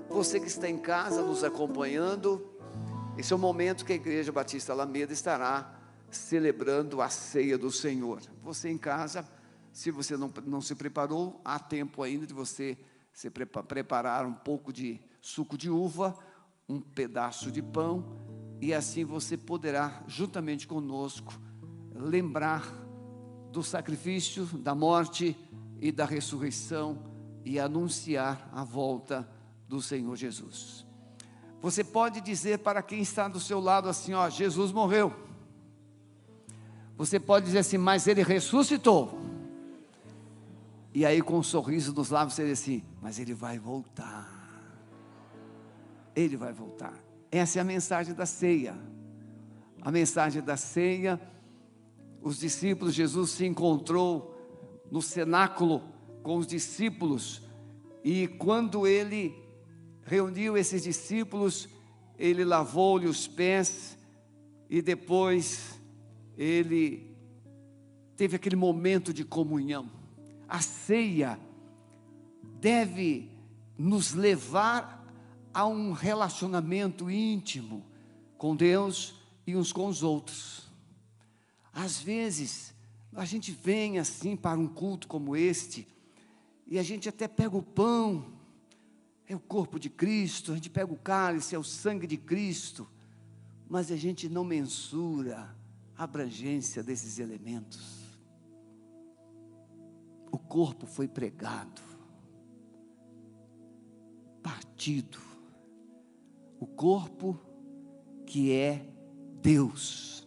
Você que está em casa nos acompanhando, esse é o momento que a Igreja Batista Alameda estará celebrando a ceia do Senhor. Você em casa, se você não se preparou, há tempo ainda de você se preparar um pouco de suco de uva, um pedaço de pão, e assim você poderá, juntamente conosco, lembrar do sacrifício, da morte e da ressurreição e anunciar a volta do Senhor Jesus. Você pode dizer para quem está do seu lado assim, ó, Jesus morreu. Você pode dizer assim, mas Ele ressuscitou. E aí com um sorriso nos lábios você diz assim, mas Ele vai voltar. Ele vai voltar. Essa é a mensagem da ceia. A mensagem da ceia, os discípulos, Jesus se encontrou no cenáculo com os discípulos, e quando Ele reuniu esses discípulos, Ele lavou-lhe os pés, e depois Ele teve aquele momento de comunhão. A ceia deve nos levar a um relacionamento íntimo com Deus e uns com os outros. Às vezes, a gente vem assim para um culto como este, e a gente até pega o pão, é o corpo de Cristo, a gente pega o cálice, é o sangue de Cristo, mas a gente não mensura a abrangência desses elementos. O corpo foi pregado, partido, o corpo que é Deus.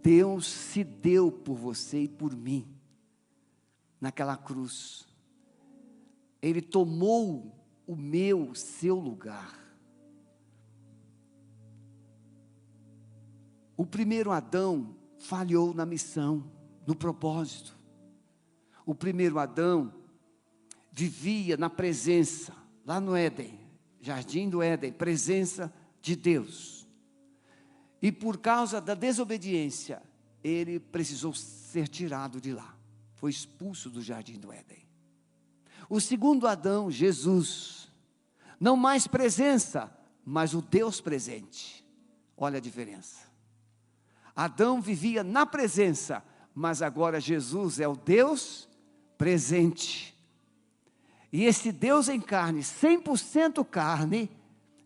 Deus se deu por você e por mim, naquela cruz. Ele tomou o seu lugar. O primeiro Adão falhou na missão, no propósito. O primeiro Adão vivia na presença, lá no Éden, jardim do Éden, presença de Deus. E por causa da desobediência, ele precisou ser tirado de lá. Foi expulso do jardim do Éden. O segundo Adão, Jesus, não mais presença, mas o Deus presente. Olha a diferença. Adão vivia na presença, mas agora Jesus é o Deus presente. E esse Deus em carne, 100% carne,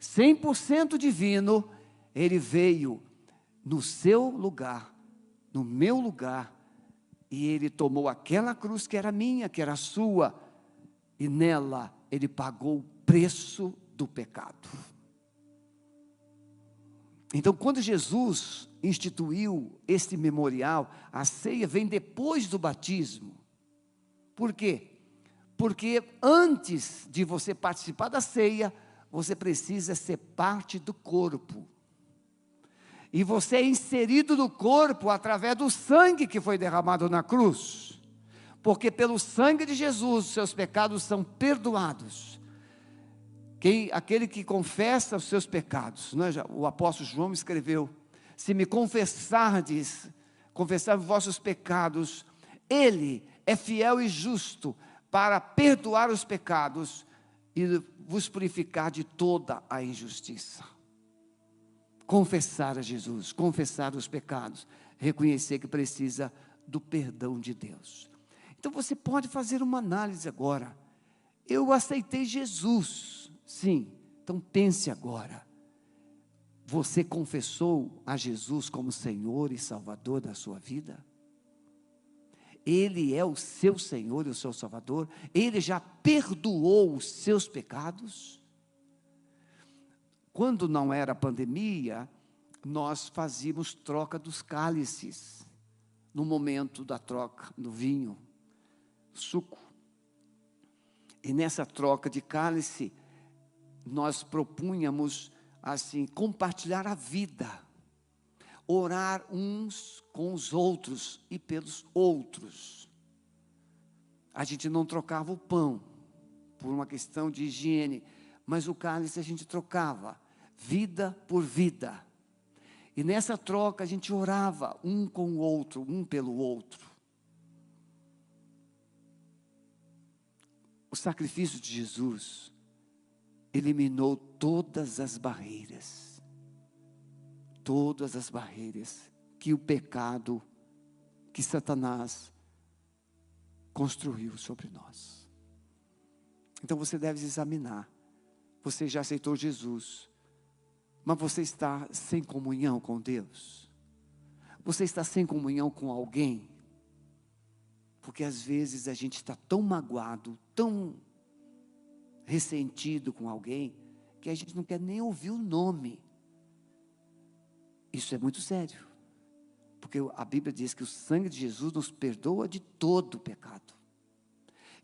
100% divino, Ele veio no seu lugar, no meu lugar, e Ele tomou aquela cruz que era minha, que era sua, e nela Ele pagou o preço do pecado. Então, quando Jesus instituiu este memorial, a ceia vem depois do batismo. Por quê? Porque antes de você participar da ceia, você precisa ser parte do corpo. E você é inserido no corpo através do sangue que foi derramado na cruz. Porque pelo sangue de Jesus, os seus pecados são perdoados. Aquele que confessa os seus pecados, né? O apóstolo João escreveu, se me confessardes, confessar os vossos pecados, Ele é fiel e justo para perdoar os pecados e vos purificar de toda a injustiça. Confessar a Jesus, confessar os pecados, reconhecer que precisa do perdão de Deus. Então você pode fazer uma análise agora. Eu aceitei Jesus, sim, então pense agora. Você confessou a Jesus como Senhor e Salvador da sua vida? Ele é o seu Senhor e o seu Salvador? Ele já perdoou os seus pecados? Quando não era pandemia, nós fazíamos troca dos cálices, no momento da troca do vinho, suco. E nessa troca de cálice, nós propunhamos assim, compartilhar a vida, orar uns com os outros e pelos outros. A gente não trocava o pão, por uma questão de higiene, mas o cálice a gente trocava, vida por vida. E nessa troca a gente orava um com o outro, um pelo outro. O sacrifício de Jesus eliminou todas as barreiras que o pecado, que Satanás construiu sobre nós. Então você deve se examinar. Você já aceitou Jesus, mas você está sem comunhão com Deus? Você está sem comunhão com alguém? Porque às vezes a gente está tão magoado, tão ressentido com alguém, que a gente não quer nem ouvir o nome. Isso é muito sério, porque a Bíblia diz que o sangue de Jesus nos perdoa de todo pecado.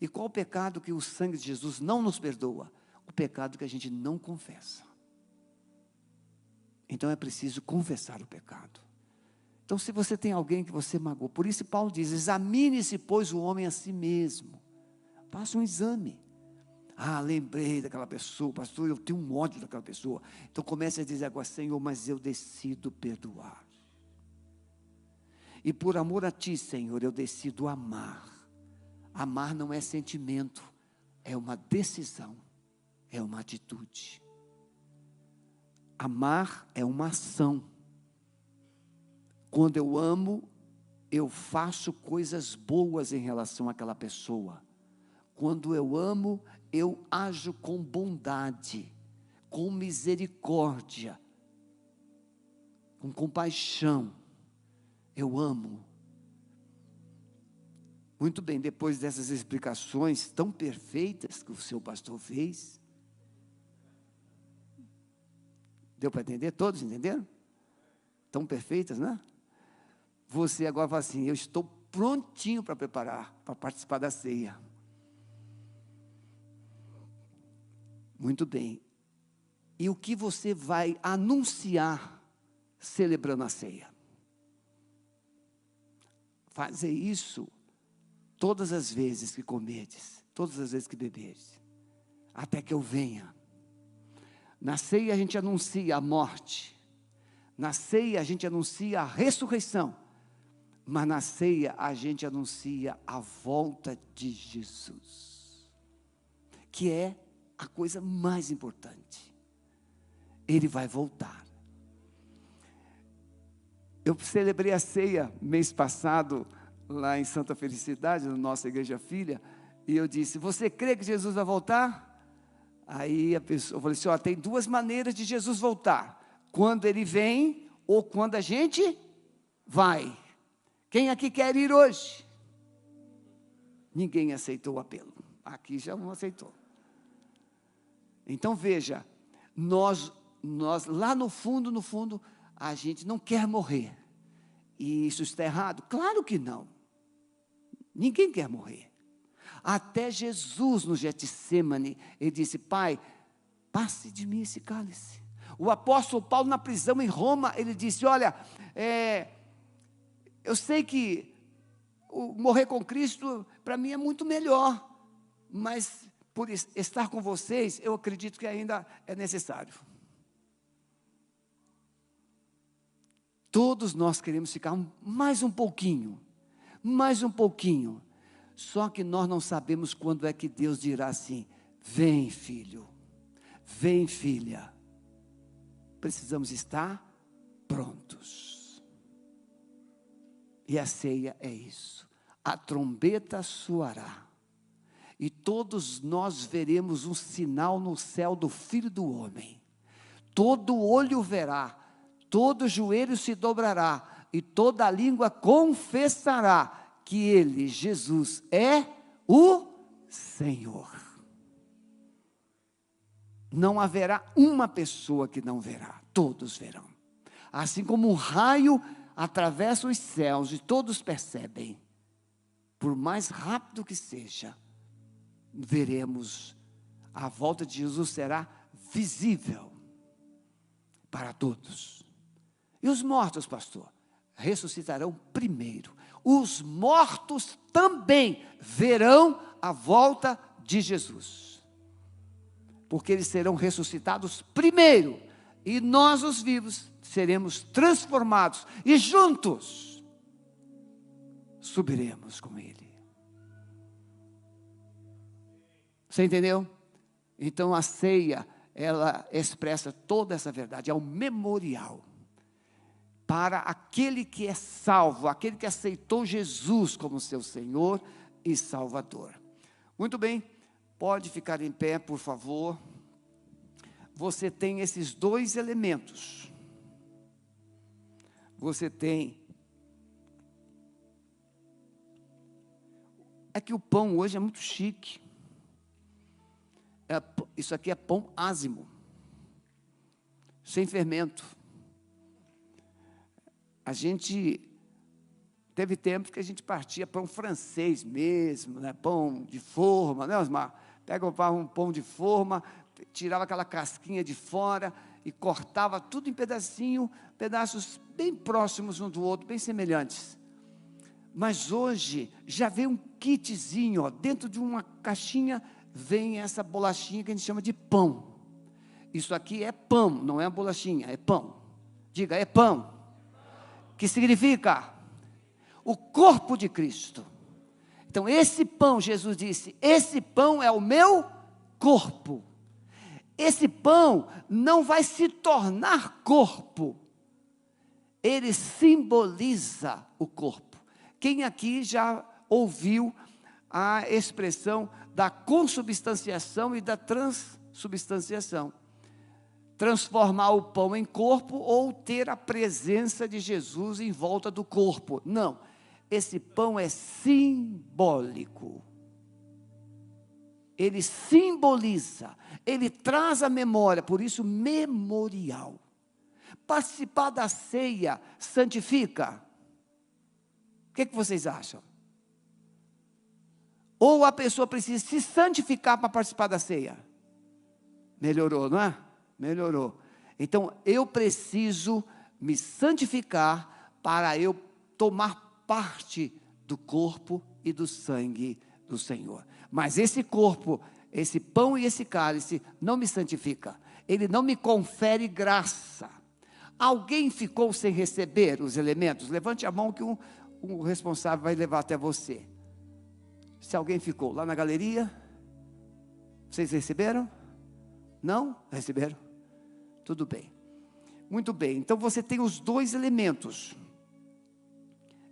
E qual o pecado que o sangue de Jesus não nos perdoa? O pecado que a gente não confessa. Então é preciso confessar o pecado. Então se você tem alguém que você magoou, por isso Paulo diz, examine-se pois o homem a si mesmo. Faça um exame. Lembrei daquela pessoa, pastor, eu tenho um ódio daquela pessoa. Então comece a dizer agora, Senhor, mas eu decido perdoar. E por amor a Ti, Senhor, eu decido amar. Amar não é sentimento, é uma decisão, é uma atitude. Amar é uma ação. Quando eu amo, eu faço coisas boas em relação àquela pessoa. Quando eu amo, eu ajo com bondade, com misericórdia, com compaixão. Eu amo. Muito bem, depois dessas explicações tão perfeitas que o seu pastor fez, deu para entender? Todos entenderam? Tão perfeitas, né? Você agora fala assim, eu estou prontinho para preparar, para participar da ceia. Muito bem. E o que você vai anunciar celebrando a ceia? Fazer isso todas as vezes que comerdes, todas as vezes que beberdes, até que eu venha. Na ceia a gente anuncia a morte, na ceia a gente anuncia a ressurreição, mas na ceia a gente anuncia a volta de Jesus, que é a coisa mais importante. Ele vai voltar. Eu celebrei a ceia mês passado, lá em Santa Felicidade, na nossa igreja filha, e eu disse, você crê que Jesus vai voltar? Aí a pessoa, eu falei assim, tem duas maneiras de Jesus voltar, quando Ele vem, ou quando a gente vai. Quem aqui quer ir hoje? Ninguém aceitou o apelo, aqui já não aceitou. Então veja, nós lá no fundo, a gente não quer morrer, e isso está errado? Claro que não, ninguém quer morrer. Até Jesus no Getsemane, ele disse, Pai, passe de mim esse cálice. O apóstolo Paulo na prisão em Roma, ele disse, olha, eu sei que morrer com Cristo, para mim é muito melhor, mas por estar com vocês, eu acredito que ainda é necessário. Todos nós queremos ficar mais um pouquinho, só que nós não sabemos quando é que Deus dirá assim, vem filho, vem filha, precisamos estar prontos. E a ceia é isso, a trombeta soará, e todos nós veremos um sinal no céu do Filho do Homem, todo olho verá, todo joelho se dobrará, e toda língua confessará, que Ele, Jesus, é o Senhor. Não haverá uma pessoa que não verá, todos verão. Assim como um raio atravessa os céus e todos percebem, por mais rápido que seja, veremos, a volta de Jesus será visível para todos. E os mortos, pastor, ressuscitarão primeiro. Os mortos também verão a volta de Jesus, porque eles serão ressuscitados primeiro, e nós os vivos seremos transformados, e juntos subiremos com Ele. Você entendeu? Então a ceia ela expressa toda essa verdade. É um memorial para aquele que é salvo, aquele que aceitou Jesus como seu Senhor e Salvador. Muito bem, pode ficar em pé, por favor. Você tem esses dois elementos. Você tem... É que o pão hoje é muito chique. Isso aqui é pão ázimo, sem fermento. A gente teve tempos que a gente partia pão francês mesmo, né? Pão de forma, né, Osmar? Pegava um pão de forma, tirava aquela casquinha de fora e cortava tudo em pedaços bem próximos um do outro, bem semelhantes. Mas hoje já vem um kitzinho, ó, dentro de uma caixinha vem essa bolachinha que a gente chama de pão. Isso aqui é pão, não é uma bolachinha, é pão. Diga, é pão. Que significa o corpo de Cristo. Então esse pão, Jesus disse, esse pão é o meu corpo. Esse pão não vai se tornar corpo. Ele simboliza o corpo. Quem aqui já ouviu a expressão da consubstanciação e da transubstanciação? Transformar o pão em corpo ou ter a presença de Jesus em volta do corpo. Não, esse pão é simbólico. Ele simboliza, ele traz a memória, por isso memorial. Participar da ceia santifica. O que vocês acham? Ou a pessoa precisa se santificar para participar da ceia? Melhorou, não é? Melhorou. Então, eu preciso me santificar para eu tomar parte do corpo e do sangue do Senhor. Mas esse corpo, esse pão e esse cálice não me santifica. Ele não me confere graça. Alguém ficou sem receber os elementos? Levante a mão que o responsável vai levar até você. Se alguém ficou lá na galeria, vocês receberam? Não? Receberam? Tudo bem. Muito bem, então você tem os dois elementos.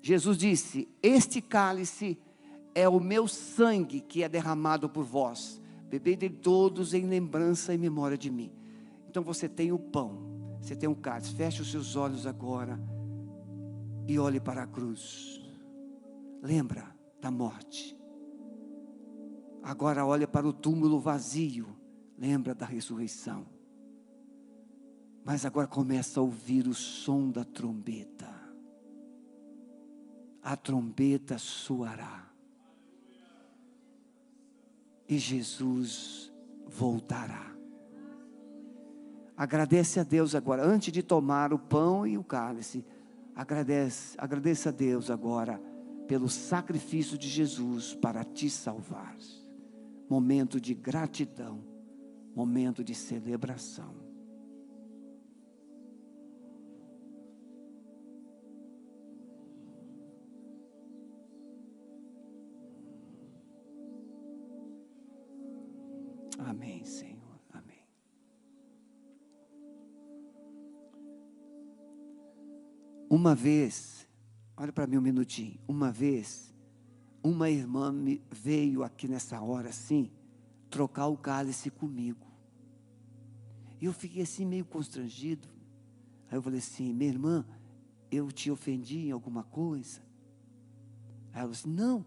Jesus disse, este cálice é o meu sangue que é derramado por vós. Bebei de todos em lembrança e memória de mim. Então você tem o pão, você tem o cálice. Feche os seus olhos agora e olhe para a cruz. Lembra da morte. Agora olha para o túmulo vazio. Lembra da ressurreição. Mas agora começa a ouvir o som da trombeta. A trombeta soará. E Jesus voltará. Agradece a Deus agora, antes de tomar o pão e o cálice. Agradeça a Deus agora pelo sacrifício de Jesus para te salvar. Momento de gratidão, momento de celebração. Amém, Senhor, amém. Uma vez, olha para mim um minutinho, uma vez, uma irmã veio aqui nessa hora assim, trocar o cálice comigo. E eu fiquei assim meio constrangido. Aí eu falei assim, minha irmã, eu te ofendi em alguma coisa? Aí ela disse, não,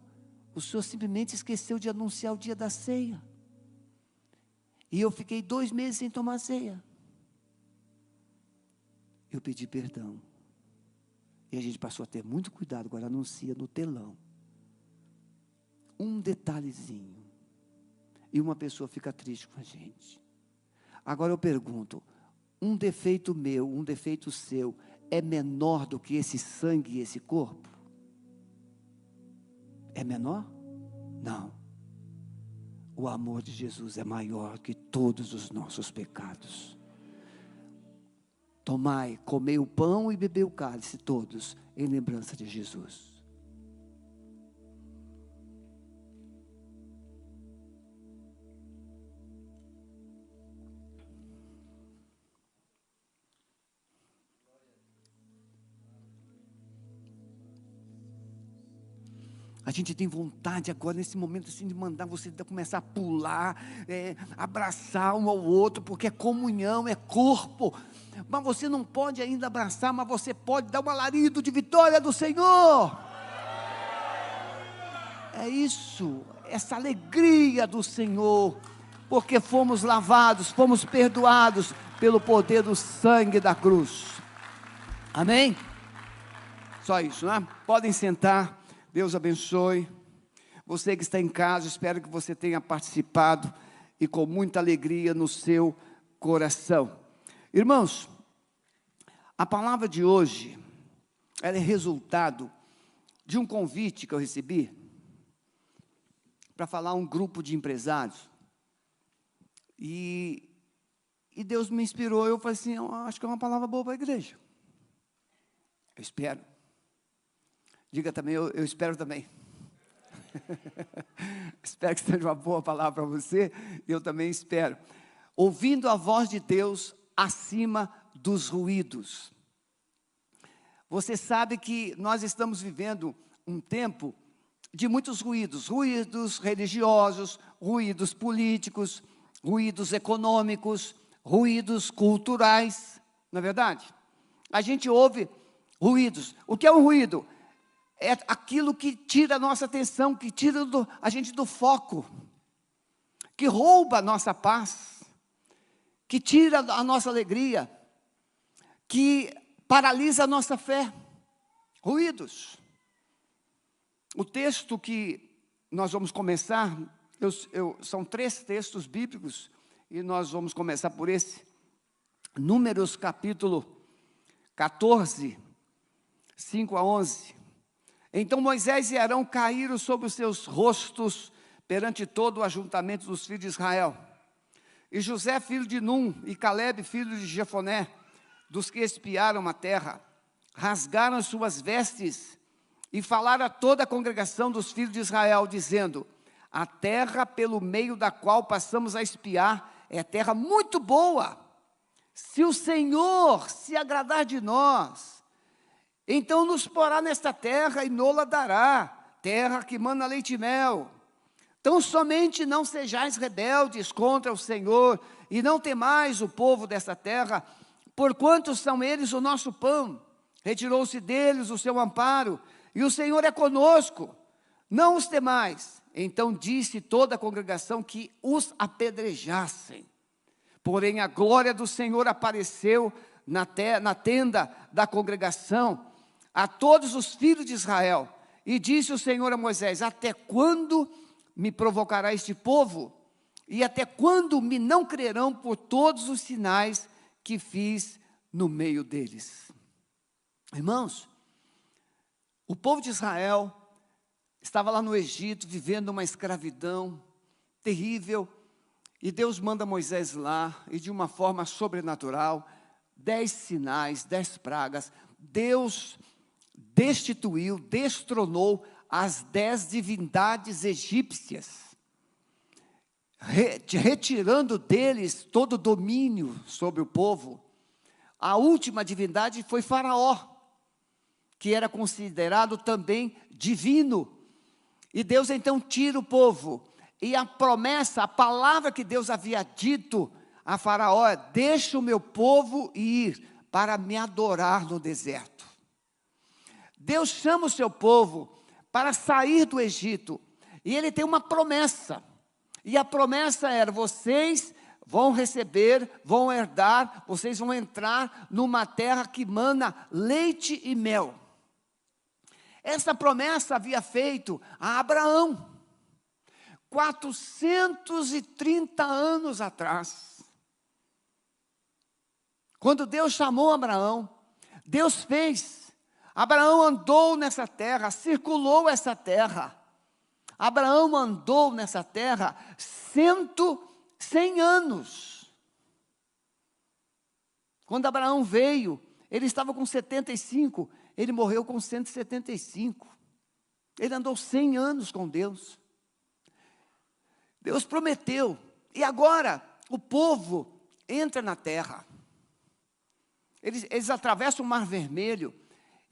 o senhor simplesmente esqueceu de anunciar o dia da ceia. E eu fiquei 2 meses sem tomar ceia. Eu pedi perdão. E a gente passou a ter muito cuidado, agora anuncia no telão. Um detalhezinho. E uma pessoa fica triste com a gente. Agora eu pergunto, um defeito meu, um defeito seu, é menor do que esse sangue e esse corpo? É menor? Não. O amor de Jesus é maior que todos os nossos pecados. Tomai, comei o pão e bebei o cálice, todos, em lembrança de Jesus. A gente tem vontade agora, nesse momento assim, de mandar você começar a pular, abraçar um ao outro, porque é comunhão, é corpo. Mas você não pode ainda abraçar, mas você pode dar um alarido de vitória do Senhor. É isso, essa alegria do Senhor, porque fomos lavados, fomos perdoados pelo poder do sangue da cruz. Amém? Só isso, né? Podem sentar. Deus abençoe. Você que está em casa, espero que você tenha participado e com muita alegria no seu coração. Irmãos, a palavra de hoje, ela é resultado de um convite que eu recebi para falar a um grupo de empresários. E Deus me inspirou, eu falei assim, eu acho que é uma palavra boa para a igreja. Eu espero. Diga também, eu espero também. Espero que seja uma boa palavra para você, eu também espero. Ouvindo a voz de Deus acima dos ruídos. Você sabe que nós estamos vivendo um tempo de muitos ruídos, ruídos religiosos, ruídos políticos, ruídos econômicos, ruídos culturais, não é verdade? A gente ouve ruídos. O que é um ruído? É aquilo que tira a nossa atenção, que tira a gente do foco, que rouba a nossa paz, que tira a nossa alegria, que paralisa a nossa fé. Ruídos. O texto que nós vamos começar, são 3 textos bíblicos, e nós vamos começar por esse. Números capítulo 14, 5 a 11. Então Moisés e Arão caíram sobre os seus rostos perante todo o ajuntamento dos filhos de Israel. E José, filho de Num, e Calebe, filho de Jefoné, dos que espiaram a terra, rasgaram suas vestes e falaram a toda a congregação dos filhos de Israel, dizendo: a terra pelo meio da qual passamos a espiar é terra muito boa. Se o Senhor se agradar de nós, então nos porá nesta terra e nola dará, terra que mana leite e mel. Então somente não sejais rebeldes contra o Senhor, e não temais o povo dessa terra, porquanto são eles o nosso pão. Retirou-se deles o seu amparo, e o Senhor é conosco, não os temais. Então disse toda a congregação que os apedrejassem. Porém a glória do Senhor apareceu na tenda da congregação, a todos os filhos de Israel, e disse o Senhor a Moisés: até quando me provocará este povo? E até quando me não crerão por todos os sinais que fiz no meio deles? Irmãos, o povo de Israel estava lá no Egito, vivendo uma escravidão terrível, e Deus manda Moisés lá, e de uma forma sobrenatural, 10 sinais, 10 pragas, Deus destituiu, destronou as 10 divindades egípcias, retirando deles todo o domínio sobre o povo. A última divindade foi Faraó, que era considerado também divino. E Deus então tira o povo, e a promessa, a palavra que Deus havia dito a Faraó é: deixa o meu povo ir para me adorar no deserto. Deus chama o seu povo para sair do Egito, e Ele tem uma promessa, e a promessa era: vocês vão receber, vão herdar, vocês vão entrar numa terra que mana leite e mel. Essa promessa havia feito a Abraão, 430 anos atrás. Quando Deus chamou Abraão, Deus fez. Abraão andou nessa terra, circulou essa terra. Abraão andou nessa terra 100 anos. Quando Abraão veio, ele estava com 75, ele morreu com 175. Ele andou 100 anos com Deus. Deus prometeu, e agora o povo entra na terra. Eles atravessam o Mar Vermelho,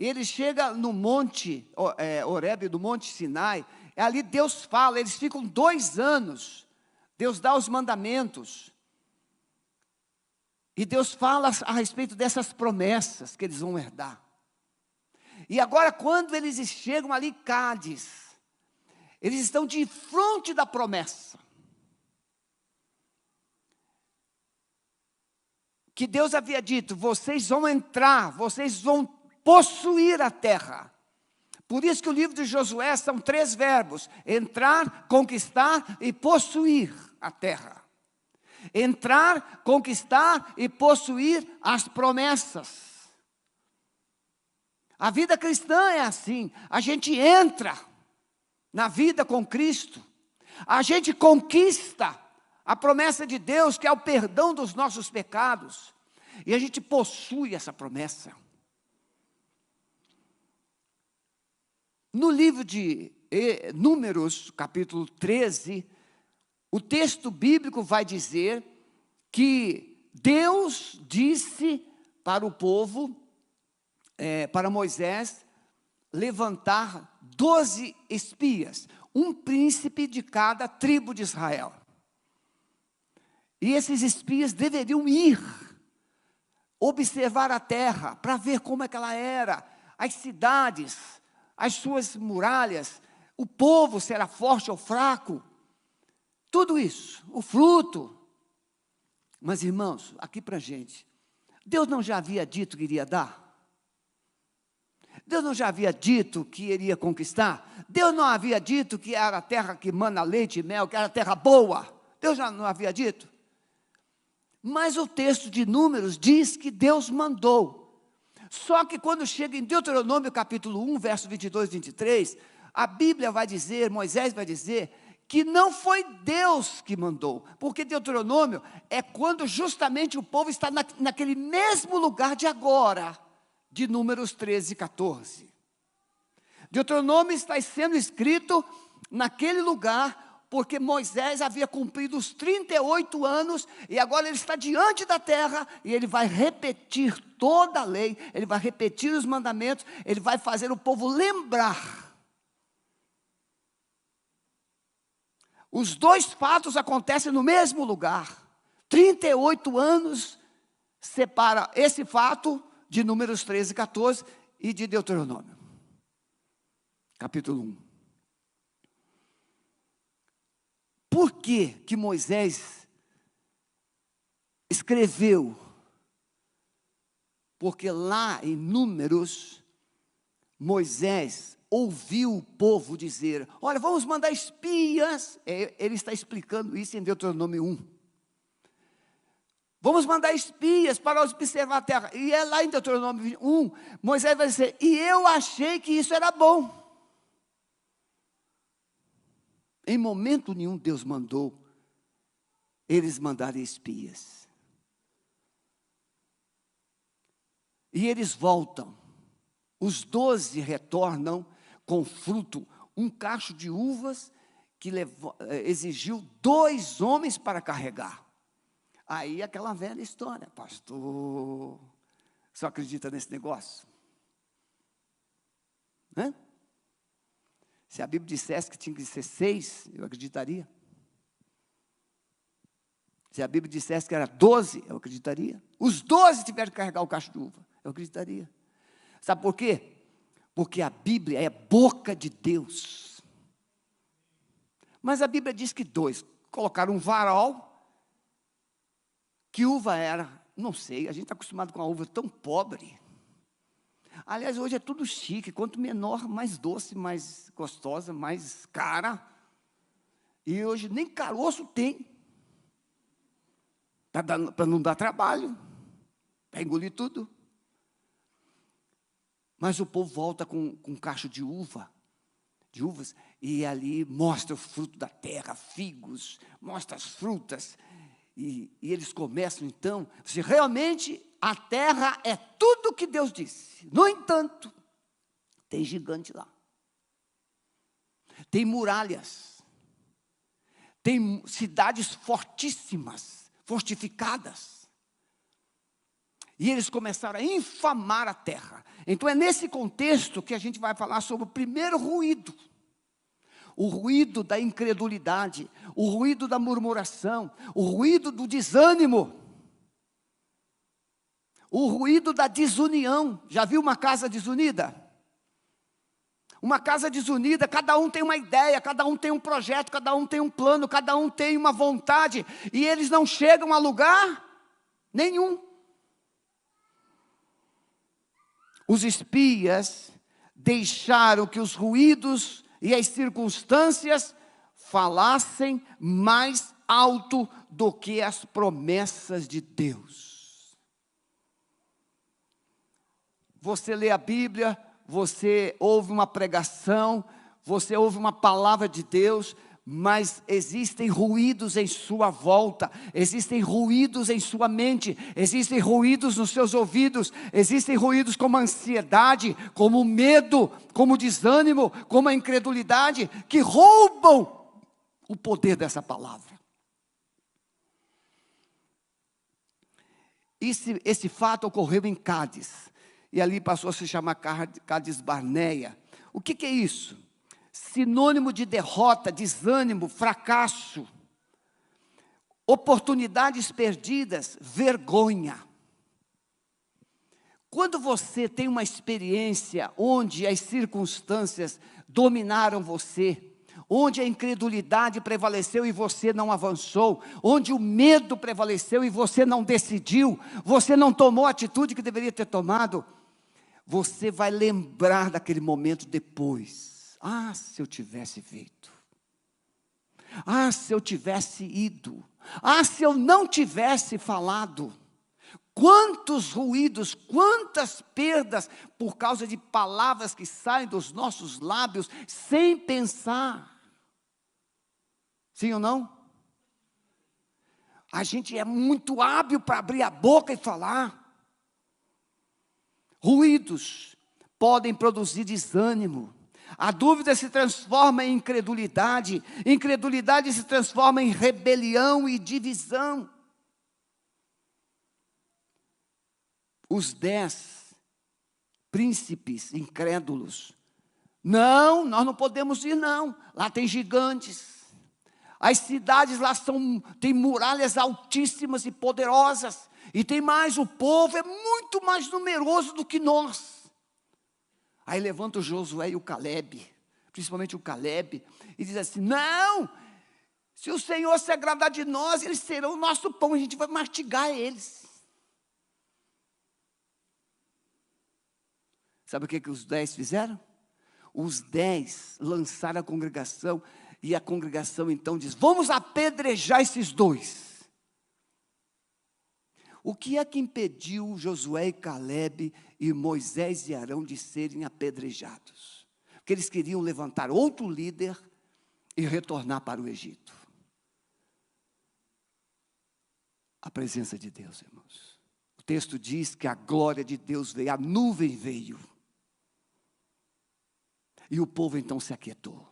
E ele chega no monte, Horebe, do monte Sinai, ali Deus fala, eles ficam 2 anos, Deus dá os mandamentos, e Deus fala a respeito dessas promessas que eles vão herdar. E agora, quando eles chegam ali em Cádiz, eles estão de frente da promessa, que Deus havia dito, vocês vão entrar, vocês vão possuir a terra. Por isso que o livro de Josué são 3 verbos: entrar, conquistar e possuir a terra. Entrar, conquistar e possuir as promessas. A vida cristã é assim, a gente entra na vida com Cristo, a gente conquista a promessa de Deus, que é o perdão dos nossos pecados, e a gente possui essa promessa. No livro de Números, capítulo 13, o texto bíblico vai dizer que Deus disse para o povo, para Moisés, levantar 12 espias, um príncipe de cada tribo de Israel. E esses espias deveriam ir, observar a terra, para ver como é que ela era, as cidades, as suas muralhas, o povo, se era forte ou fraco, tudo isso, o fruto. Mas, irmãos, aqui para a gente, Deus não já havia dito que iria dar? Deus não já havia dito que iria conquistar? Deus não havia dito que era a terra que mana leite e mel, que era a terra boa? Deus já não havia dito? Mas o texto de Números diz que Deus mandou. Só que quando chega em Deuteronômio capítulo 1, verso 22 e 23, a Bíblia vai dizer, Moisés vai dizer, que não foi Deus que mandou, porque Deuteronômio é quando justamente o povo está naquele mesmo lugar de agora, de Números 13 e 14. Deuteronômio está sendo escrito naquele lugar, porque Moisés havia cumprido os 38 anos, e agora ele está diante da terra, e ele vai repetir toda a lei, ele vai repetir os mandamentos, ele vai fazer o povo lembrar. Os 2 fatos acontecem no mesmo lugar. 38 anos separa esse fato de Números 13 e 14 e de Deuteronômio, capítulo 1. Por que que Moisés escreveu? Porque lá em Números, Moisés ouviu o povo dizer, olha, vamos mandar espias. Ele está explicando isso em Deuteronômio 1. Vamos mandar espias para observar a terra. E é lá em Deuteronômio 1, Moisés vai dizer, e eu achei que isso era bom. Em momento nenhum Deus mandou eles mandarem espias. E eles voltam. Os 12 retornam com fruto, um cacho de uvas que exigiu 2 homens para carregar. Aí aquela velha história, pastor, só acredita nesse negócio? Hã? Se a Bíblia dissesse que tinha que ser 6, eu acreditaria. Se a Bíblia dissesse que era 12, eu acreditaria. Os 12 tiveram que carregar o cacho de uva, eu acreditaria. Sabe por quê? Porque a Bíblia é boca de Deus. Mas a Bíblia diz que 2 colocaram um varal. Que uva era? Não sei, a gente está acostumado com a uva tão pobre. Aliás, hoje é tudo chique, quanto menor, mais doce, mais gostosa, mais cara. E hoje nem caroço tem. Para não dar trabalho, para engolir tudo. Mas o povo volta com um cacho de uvas, e ali mostra o fruto da terra, figos, mostra as frutas. E eles começam então, se realmente a terra é tudo que Deus disse. No entanto, tem gigante lá. Tem muralhas. Tem cidades fortíssimas, fortificadas. E eles começaram a infamar a terra. Então é nesse contexto que a gente vai falar sobre o primeiro ruído. O ruído da incredulidade, o ruído da murmuração, o ruído do desânimo, o ruído da desunião. Já viu uma casa desunida? Uma casa desunida, cada um tem uma ideia, cada um tem um projeto, cada um tem um plano, cada um tem uma vontade, e eles não chegam a lugar nenhum. Os espias deixaram que os ruídos e as circunstâncias falassem mais alto do que as promessas de Deus. Você lê a Bíblia, você ouve uma pregação, você ouve uma palavra de Deus, mas existem ruídos em sua volta, existem ruídos em sua mente, existem ruídos nos seus ouvidos, existem ruídos como a ansiedade, como o medo, como o desânimo, como a incredulidade, que roubam o poder dessa palavra. Esse fato ocorreu em Cádiz, e ali passou a se chamar Cádiz Barneia. O que é isso? Sinônimo de derrota, desânimo, fracasso, oportunidades perdidas, vergonha. Quando você tem uma experiência onde as circunstâncias dominaram você, onde a incredulidade prevaleceu e você não avançou, onde o medo prevaleceu e você não decidiu, você não tomou a atitude que deveria ter tomado, você vai lembrar daquele momento depois. Ah, se eu tivesse feito. Ah, se eu tivesse ido. Ah, se eu não tivesse falado. Quantos ruídos, quantas perdas por causa de palavras que saem dos nossos lábios sem pensar. Sim ou não? A gente é muito hábil para abrir a boca e falar. Ruídos podem produzir desânimo. A dúvida se transforma em incredulidade, incredulidade se transforma em rebelião e divisão. Os 10 príncipes incrédulos, não, nós não podemos ir não, lá tem gigantes, as cidades lá tem muralhas altíssimas e poderosas, e tem mais, o povo é muito mais numeroso do que nós. Aí levanta o Josué e o Calebe, principalmente o Calebe, e diz assim, não, se o Senhor se agradar de nós, eles serão o nosso pão, a gente vai mastigar eles. Sabe o que os 10 fizeram? Os 10 lançaram a congregação, e a congregação então diz, vamos apedrejar esses 2. O que é que impediu Josué e Calebe e Moisés e Arão de serem apedrejados? Porque eles queriam levantar outro líder e retornar para o Egito. A presença de Deus, irmãos. O texto diz que a glória de Deus veio, a nuvem veio. E o povo então se aquietou.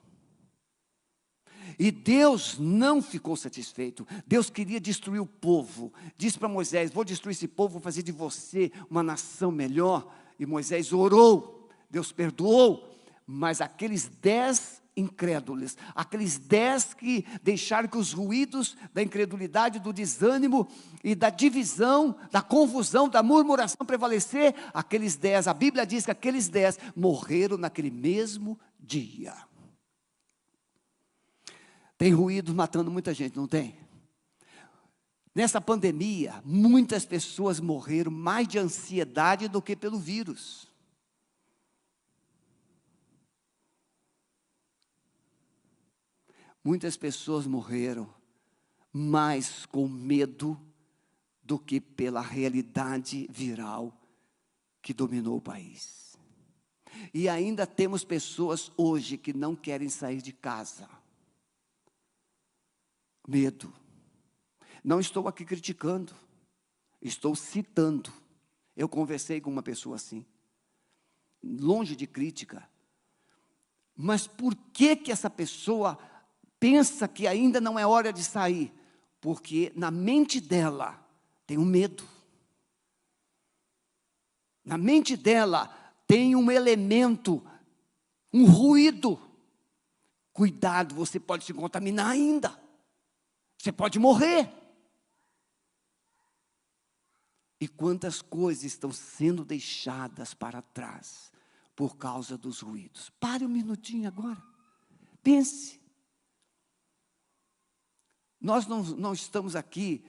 E Deus não ficou satisfeito. Deus queria destruir o povo. Disse para Moisés, vou destruir esse povo, vou fazer de você uma nação melhor. E Moisés orou, Deus perdoou. Mas aqueles 10 incrédulos, aqueles 10 que deixaram que os ruídos da incredulidade, do desânimo e da divisão, da confusão, da murmuração prevalecer, aqueles 10, a Bíblia diz que aqueles 10 morreram naquele mesmo dia. Tem ruído matando muita gente, não tem? Nessa pandemia, muitas pessoas morreram mais de ansiedade do que pelo vírus. Muitas pessoas morreram mais com medo do que pela realidade viral que dominou o país. E ainda temos pessoas hoje que não querem sair de casa. Medo. Não estou aqui criticando, estou citando. Eu conversei com uma pessoa assim, longe de crítica. Mas por que essa pessoa pensa que ainda não é hora de sair? Porque na mente dela tem um medo. Na mente dela tem um elemento, um ruído. Cuidado, você pode se contaminar ainda. Você pode morrer. E quantas coisas estão sendo deixadas para trás por causa dos ruídos. Pare um minutinho agora. Pense. Nós não estamos aqui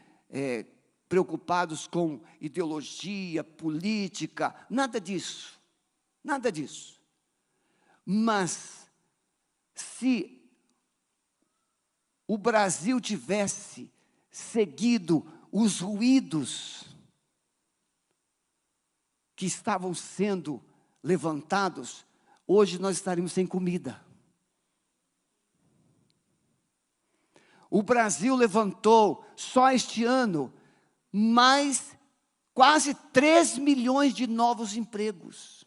preocupados com ideologia, política, nada disso. Nada disso. Mas, se o Brasil tivesse seguido os ruídos que estavam sendo levantados, hoje nós estaríamos sem comida. O Brasil levantou, só este ano, mais quase 3 milhões de novos empregos.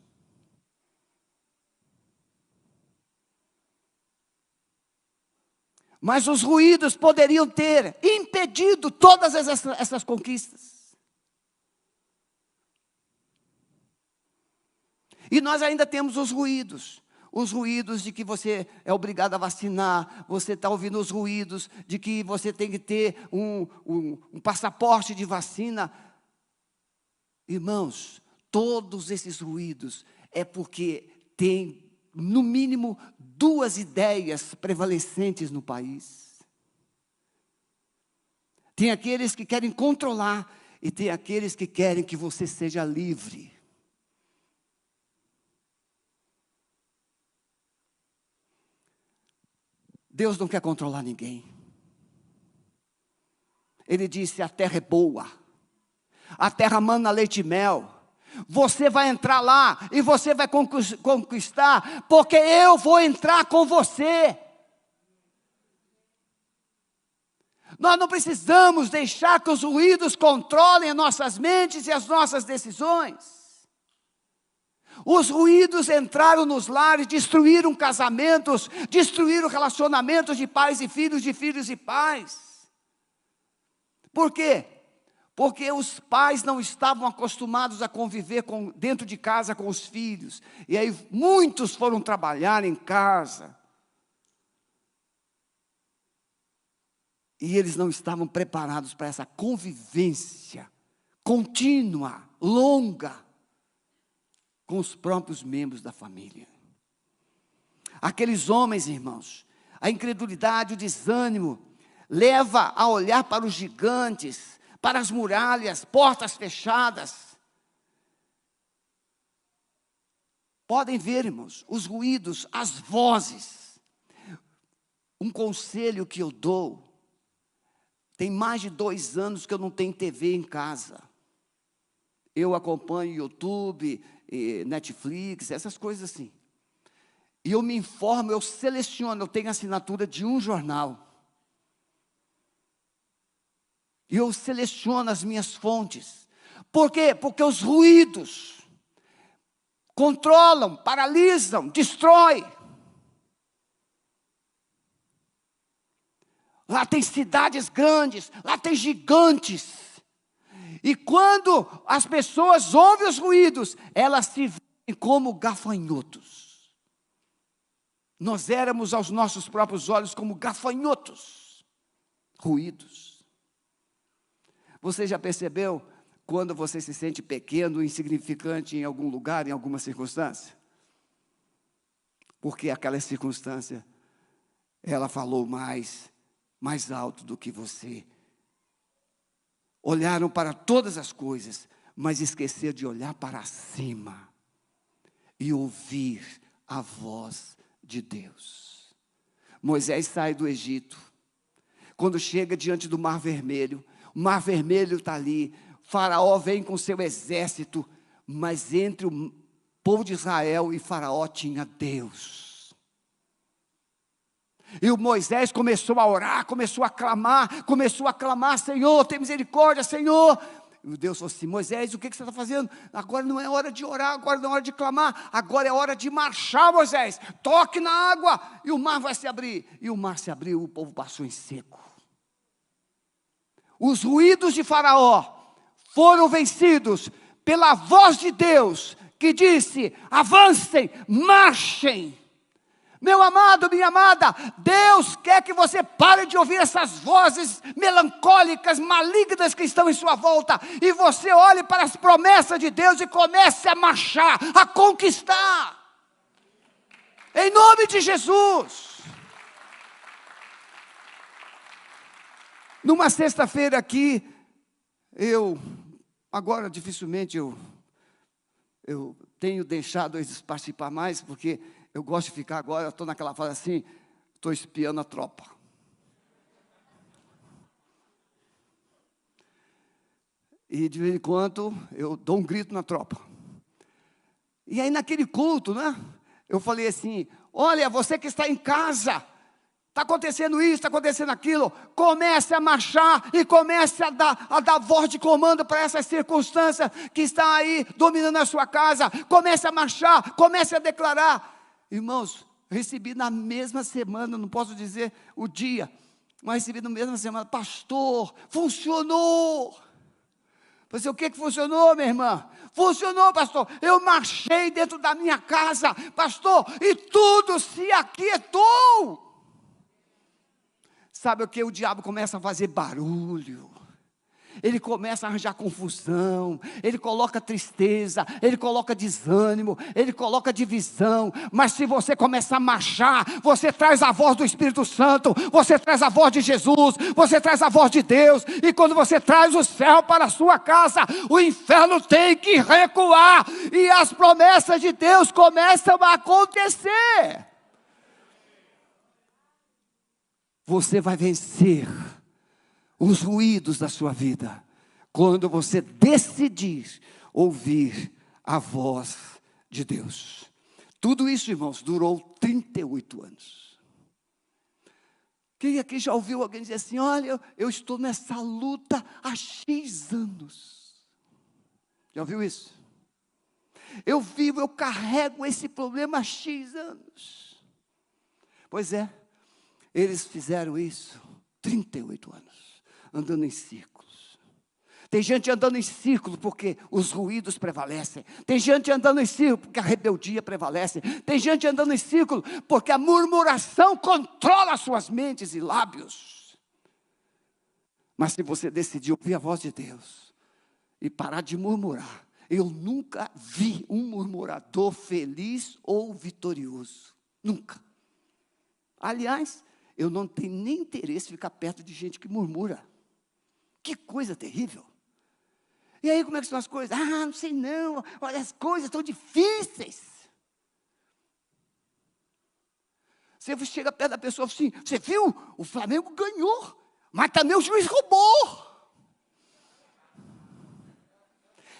Mas os ruídos poderiam ter impedido todas essas conquistas. E nós ainda temos os ruídos de que você é obrigado a vacinar, você está ouvindo os ruídos de que você tem que ter um passaporte de vacina. Irmãos, todos esses ruídos é porque tem, no mínimo, 2 ideias prevalecentes no país. Tem aqueles que querem controlar e tem aqueles que querem que você seja livre. Deus não quer controlar ninguém. Ele disse: a terra é boa, a terra mana leite e mel. Você vai entrar lá e você vai conquistar, porque eu vou entrar com você. Nós não precisamos deixar que os ruídos controlem as nossas mentes e as nossas decisões. Os ruídos entraram nos lares, destruíram casamentos, destruíram relacionamentos de pais e filhos, de filhos e pais. Por quê? Porque os pais não estavam acostumados a conviver dentro de casa com os filhos. E aí muitos foram trabalhar em casa. E eles não estavam preparados para essa convivência contínua, longa, com os próprios membros da família. Aqueles homens, irmãos, a incredulidade, o desânimo, leva a olhar para os gigantes, para as muralhas, portas fechadas. Podem ver, irmãos, os ruídos, as vozes. Um conselho que eu dou, tem mais de 2 anos que eu não tenho TV em casa. Eu acompanho YouTube, Netflix, essas coisas assim. E eu me informo, eu seleciono, eu tenho assinatura de um jornal. E eu seleciono as minhas fontes. Por quê? Porque os ruídos controlam, paralisam, destroem. Lá tem cidades grandes, lá tem gigantes. E quando as pessoas ouvem os ruídos, elas se veem como gafanhotos. Nós éramos aos nossos próprios olhos como gafanhotos. Ruídos. Você já percebeu quando você se sente pequeno, insignificante em algum lugar, em alguma circunstância? Porque aquela circunstância, ela falou mais alto do que você. Olharam para todas as coisas, mas esqueceram de olhar para cima e ouvir a voz de Deus. Moisés sai do Egito. Quando chega diante do Mar Vermelho, o Mar Vermelho está ali, Faraó vem com seu exército, mas entre o povo de Israel e Faraó tinha Deus. E o Moisés começou a orar, começou a clamar, Senhor, tem misericórdia, Senhor. E Deus falou assim: Moisés, o que você está fazendo? Agora não é hora de orar, agora não é hora de clamar, agora é hora de marchar, Moisés. Toque na água e o mar vai se abrir. E o mar se abriu, o povo passou em seco. Os ruídos de Faraó foram vencidos pela voz de Deus, que disse: avancem, marchem. Meu amado, minha amada, Deus quer que você pare de ouvir essas vozes melancólicas, malignas que estão em sua volta, e você olhe para as promessas de Deus e comece a marchar, a conquistar, em nome de Jesus. Numa sexta-feira aqui, agora dificilmente eu tenho deixado eles participar mais, porque eu gosto de ficar agora, eu estou naquela fase assim, estou espiando a tropa. E de vez em quando eu dou um grito na tropa. E aí naquele culto, né? Eu falei assim: olha, você que está em casa, está acontecendo isso, está acontecendo aquilo, comece a marchar e comece a dar voz de comando para essas circunstâncias que estão aí dominando a sua casa. Comece a marchar, comece a declarar. Irmãos, recebi na mesma semana, não posso dizer o dia, mas recebi na mesma semana: pastor, funcionou. Falei: o que funcionou, minha irmã? Funcionou, pastor. Eu marchei dentro da minha casa, pastor, e tudo se aquietou. Sabe o que? O diabo começa a fazer barulho, ele começa a arranjar confusão, ele coloca tristeza, ele coloca desânimo, ele coloca divisão. Mas se você começar a marchar, você traz a voz do Espírito Santo, você traz a voz de Jesus, você traz a voz de Deus. E quando você traz o céu para a sua casa, o inferno tem que recuar, e as promessas de Deus começam a acontecer. Você vai vencer os ruídos da sua vida quando você decidir ouvir a voz de Deus. Tudo isso, irmãos, durou 38 anos. Quem aqui já ouviu alguém dizer assim: olha, eu estou nessa luta há X anos? Já ouviu isso? Eu carrego esse problema há X anos. Pois é, eles fizeram isso 38 anos, andando em círculos. Tem gente andando em círculo porque os ruídos prevalecem. Tem gente andando em círculo porque a rebeldia prevalece. Tem gente andando em círculo porque a murmuração controla suas mentes e lábios. Mas se você decidir ouvir a voz de Deus e parar de murmurar, eu nunca vi um murmurador feliz ou vitorioso. Nunca. Aliás, eu não tenho nem interesse em ficar perto de gente que murmura. Que coisa terrível. E aí, como é que são as coisas? Ah, não sei não, olha, as coisas estão difíceis. Você chega perto da pessoa assim: você viu? O Flamengo ganhou, mas também o juiz roubou.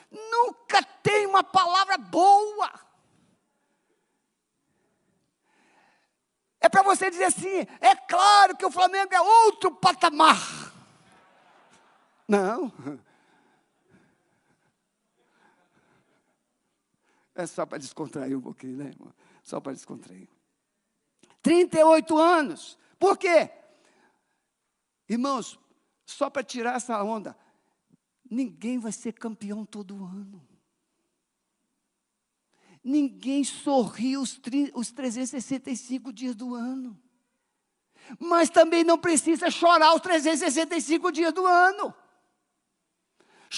Nunca tem uma palavra boa. É para você dizer assim: é claro que o Flamengo é outro patamar. Não. É só para descontrair um pouquinho, né, irmão? Só para descontrair. 38 anos. Por quê? Irmãos, só para tirar essa onda, ninguém vai ser campeão todo ano. Ninguém sorri os 365 dias do ano. Mas também não precisa chorar os 365 dias do ano.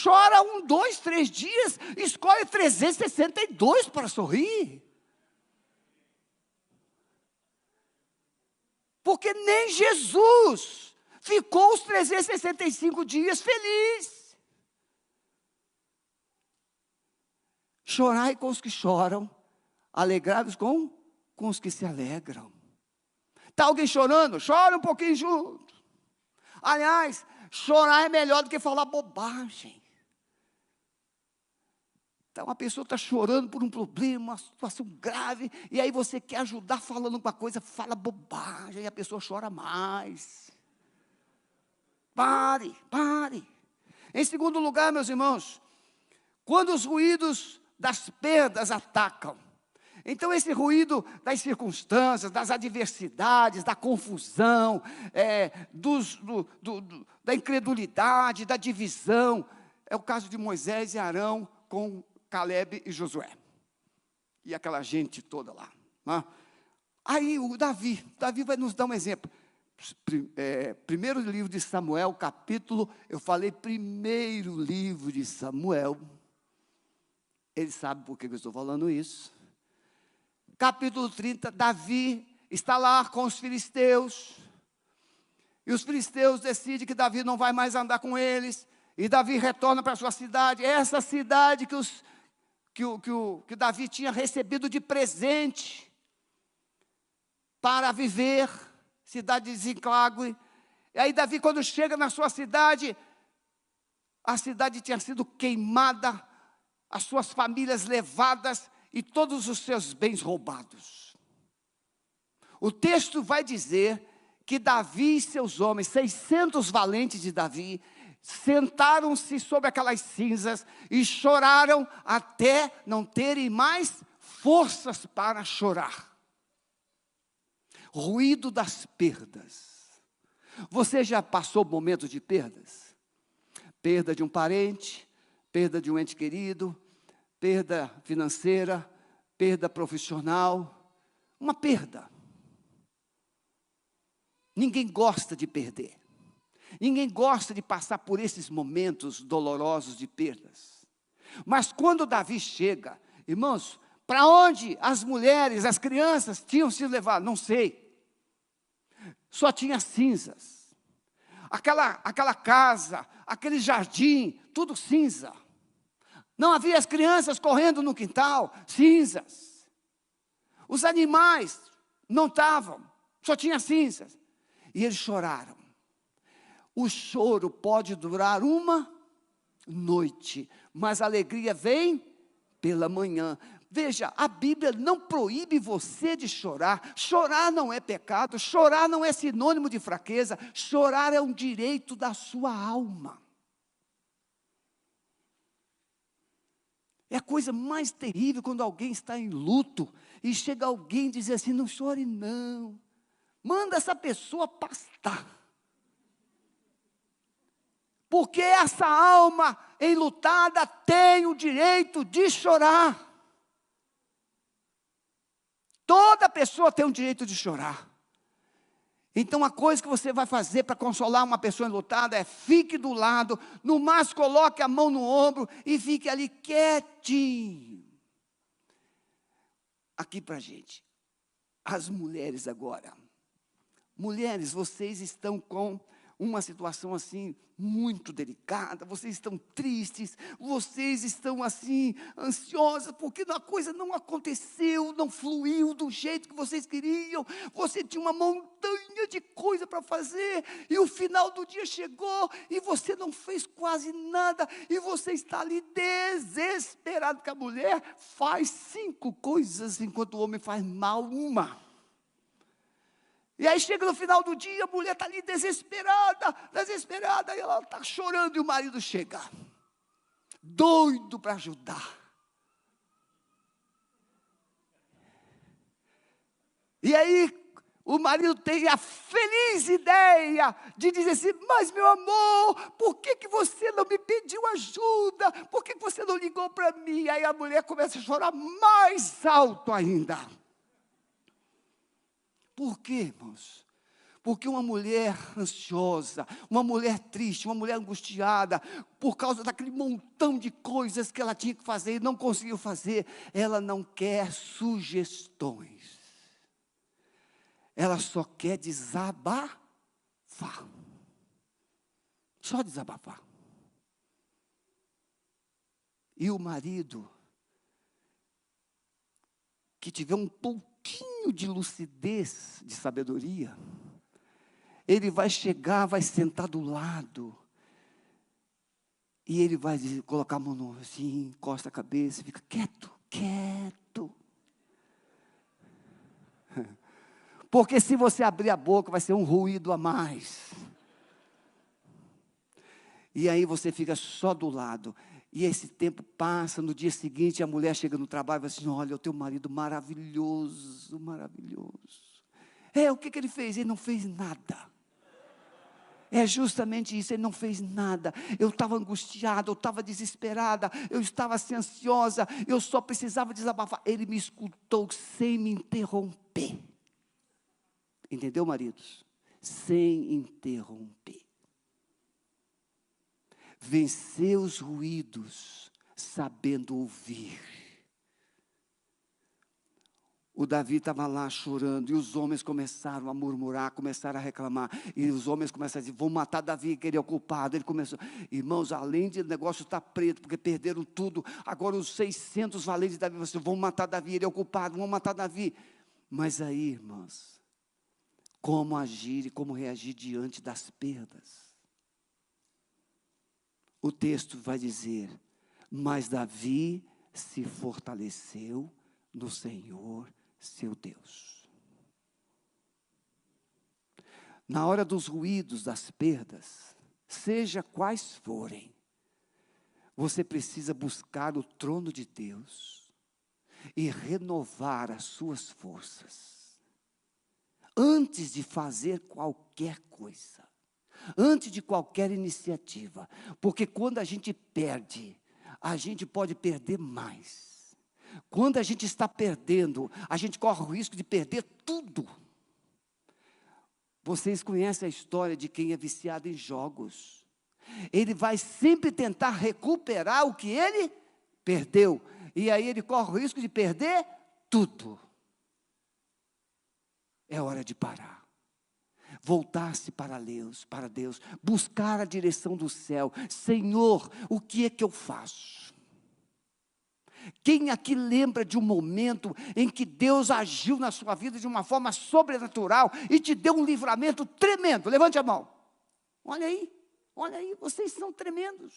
Chora 1, 2, 3 dias, escolhe 362 para sorrir. Porque nem Jesus ficou os 365 dias feliz. Chorai com os que choram, alegrai-vos com os que se alegram. Está alguém chorando? Chora um pouquinho junto. Aliás, chorar é melhor do que falar bobagem. Então, uma pessoa está chorando por um problema, uma situação grave, e aí você quer ajudar falando uma coisa, fala bobagem, e a pessoa chora mais. Pare. Em segundo lugar, meus irmãos, quando os ruídos das perdas atacam, então esse ruído das circunstâncias, das adversidades, da confusão, da incredulidade, da divisão, é o caso de Moisés e Arão com Caleb e Josué. e aquela gente toda lá. Né? Aí o Davi vai nos dar um exemplo. Primeiro livro de Samuel, capítulo, eu falei primeiro livro de Samuel. Ele sabe por que eu estou falando isso. Capítulo 30, Davi está lá com os filisteus. E os filisteus decidem que Davi não vai mais andar com eles. E Davi retorna para a sua cidade. Essa cidade que Davi tinha recebido de presente para viver, cidade de Ziclague. E aí Davi, quando chega na sua cidade, a cidade tinha sido queimada, as suas famílias levadas e todos os seus bens roubados. O texto vai dizer que Davi e seus homens, 600 valentes de Davi, sentaram-se sobre aquelas cinzas e choraram até não terem mais forças para chorar. Ruído das perdas. Você já passou momentos de perdas? Perda de um parente, perda de um ente querido, perda financeira, perda profissional, uma perda. Ninguém gosta de perder. Ninguém gosta de passar por esses momentos dolorosos de perdas. Mas quando Davi chega, irmãos, para onde as mulheres, as crianças tinham sido levadas? Não sei. Só tinha cinzas. Aquela casa, aquele jardim, tudo cinza. Não havia as crianças correndo no quintal, cinzas. Os animais não estavam, só tinha cinzas. E eles choraram. O choro pode durar uma noite, mas a alegria vem pela manhã. Veja, a Bíblia não proíbe você de chorar. Chorar não é pecado, chorar não é sinônimo de fraqueza. Chorar é um direito da sua alma. É a coisa mais terrível quando alguém está em luto e chega alguém e diz assim, não chore não. Manda essa pessoa pastar. Porque essa alma enlutada tem o direito de chorar. Toda pessoa tem o direito de chorar. Então a coisa que você vai fazer para consolar uma pessoa enlutada é fique do lado, no máximo coloque a mão no ombro e fique ali quietinho. Aqui para a gente, as mulheres agora. Mulheres, vocês estão com uma situação assim, muito delicada, vocês estão tristes, vocês estão assim, ansiosas, porque a coisa não aconteceu, não fluiu do jeito que vocês queriam, você tinha uma montanha de coisa para fazer, e o final do dia chegou, e você não fez quase nada, e você está ali desesperado, que a mulher faz 5 coisas, enquanto o homem faz mal uma. E aí chega no final do dia, a mulher está ali desesperada, e ela está chorando, e o marido chega, doido para ajudar. E aí, o marido tem a feliz ideia de dizer assim, mas meu amor, por que você não me pediu ajuda? Por que você não ligou para mim? Aí a mulher começa a chorar mais alto ainda. Por quê, irmãos? Porque uma mulher ansiosa, uma mulher triste, uma mulher angustiada, por causa daquele montão de coisas que ela tinha que fazer e não conseguiu fazer, ela não quer sugestões. Ela só quer desabafar. Só desabafar. E o marido, que tiver um pouquinho de lucidez, de sabedoria, ele vai chegar, vai sentar do lado, e ele vai colocar a mão no assim, encosta a cabeça, fica quieto. Porque se você abrir a boca, vai ser um ruído a mais. E aí você fica só do lado. E esse tempo passa, no dia seguinte a mulher chega no trabalho e vai assim, olha, o teu marido maravilhoso. O que ele fez? Ele não fez nada. É justamente isso, ele não fez nada. Eu estava angustiada, eu estava desesperada, eu estava assim, ansiosa, eu só precisava desabafar. Ele me escutou sem me interromper. Entendeu, maridos? Sem interromper. Vencer os ruídos, sabendo ouvir. O Davi estava lá chorando, e os homens começaram a murmurar, começaram a reclamar, e os homens começaram a dizer, vão matar Davi, que ele é o culpado. Ele começou, irmãos, além de o negócio estar preto, porque perderam tudo, agora os 600 valentes de Davi, vão matar Davi, ele é o culpado, vão matar Davi. Mas aí, irmãos, como agir e como reagir diante das perdas? O texto vai dizer, mas Davi se fortaleceu no Senhor, seu Deus. Na hora dos ruídos, das perdas, seja quais forem, você precisa buscar o trono de Deus e renovar as suas forças. Antes de fazer qualquer coisa, antes de qualquer iniciativa, porque quando a gente perde, a gente pode perder mais. Quando a gente está perdendo, a gente corre o risco de perder tudo. Vocês conhecem a história de quem é viciado em jogos. Ele vai sempre tentar recuperar o que ele perdeu. E aí ele corre o risco de perder tudo. É hora de parar. Voltar-se para Deus, buscar a direção do céu. Senhor, o que é que eu faço? Quem aqui lembra de um momento em que Deus agiu na sua vida de uma forma sobrenatural e te deu um livramento tremendo? Levante a mão. Olha aí, vocês são tremendos.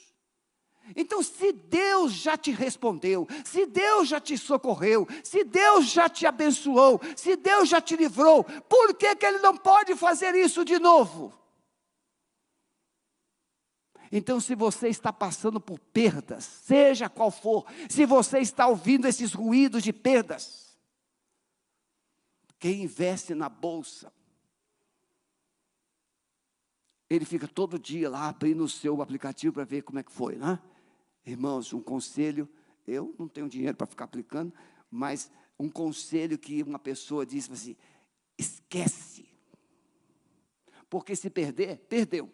Então, se Deus já te respondeu, se Deus já te socorreu, se Deus já te abençoou, se Deus já te livrou, por que Ele não pode fazer isso de novo? Então, se você está passando por perdas, seja qual for, se você está ouvindo esses ruídos de perdas, quem investe na bolsa, ele fica todo dia lá abrindo o seu aplicativo para ver como é que foi, né? Irmãos, um conselho, eu não tenho dinheiro para ficar aplicando, mas um conselho que uma pessoa disse assim, esquece, porque se perder, perdeu.